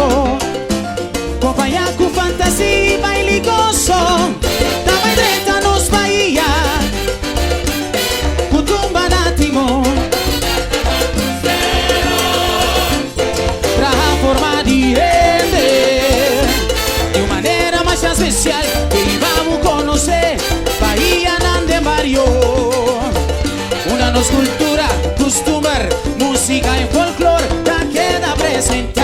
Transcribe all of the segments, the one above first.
Marco, companhia com fantasia, baile gozo, tava direita nos Bahia, cutumba na timon, pra formar de render, de maneira mais especial, que vamos conhecer, Bahia nande barrio, una nos cultura, costumbre, música e folclore, da queda apresentar.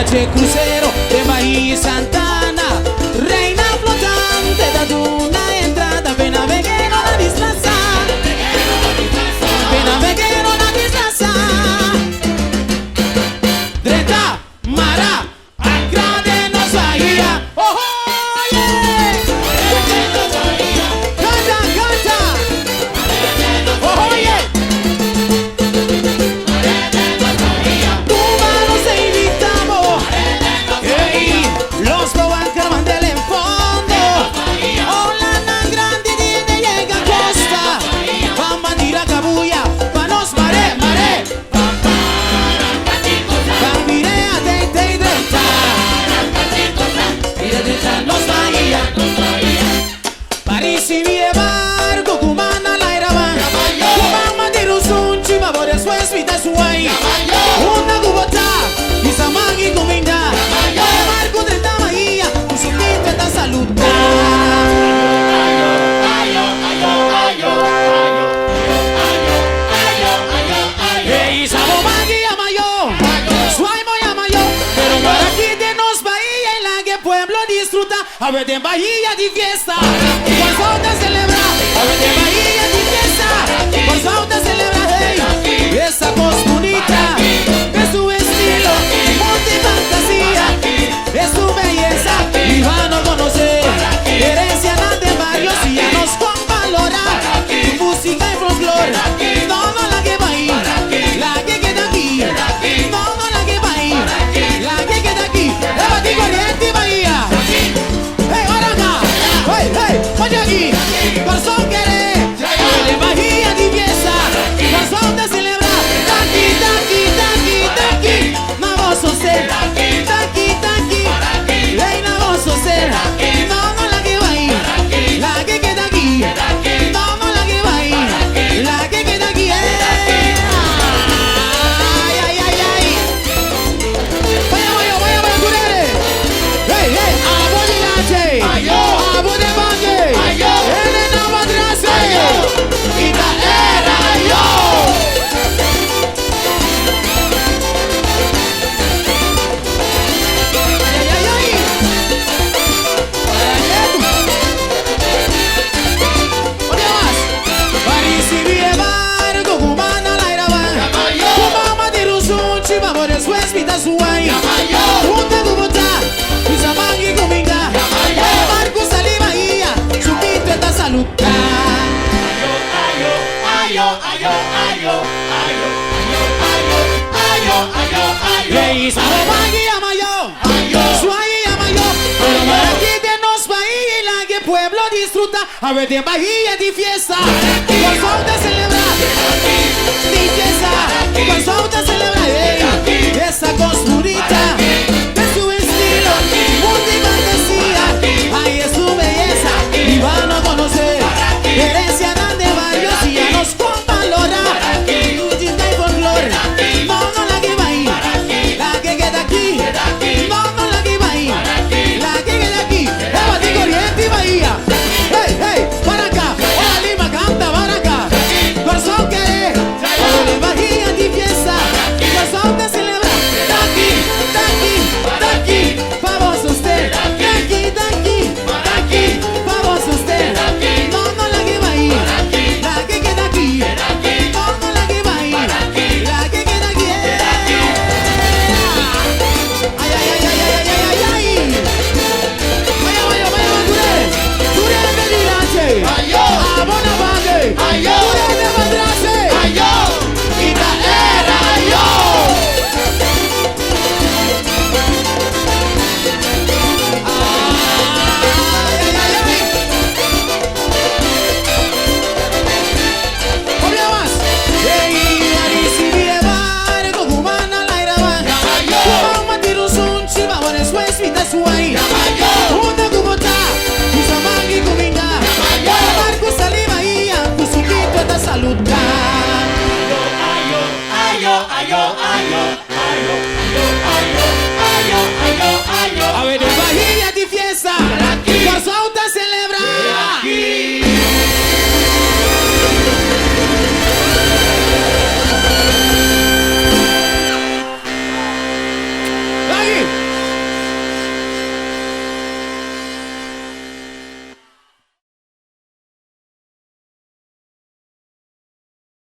De cruzeiro, de Bahia e Santana, reina flotante da duna, entrada, pena pequeno na distância, pena pequeno na distância. Dreta, Mara, agrade nos Bahia, oh oh yeah, canta, canta, oh oh yeah. Los Boancas del en fondo, hola na grande de llega a costa, vamos a ir a Cabuya, panos mare, mare, cambiré a te dreta, mira dreta los Bahía, París y Vievar, Cucumana la Iraban, Cubama de Rusunchi, Babores West, Vita Suay, una Cubota, y Samang y Cuminda. A ver de Bahía de fiesta, por falta celebrar. A ver de Bahía de fiesta, por falta celebrar. Hey, esa voz bonita, es tu estilo, monte fantasía, es tu belleza. Y van a conocer, herencia de barrios y ya nos con valorar. Tu música y folclore, todo la que va ahí, la que queda aquí, todo la que va ahí, la que queda aquí. Levante corriente Bahía. Hey, hey, oye aquí, corazón quiere, de Bahía de fiesta, corazón de celebrar, taqui, taqui, taqui, taqui, na voz ser, taqui, taqui, ley na voz ser, no la que va ahí, la que queda aquí, no la que va ahí, la que queda aquí, ay, ay, ay, ay, vaya, curere, hey, hey, aboligache, a ver de Bahía de fiesta, por falta celebrar, de fiesta, por falta celebrar, esa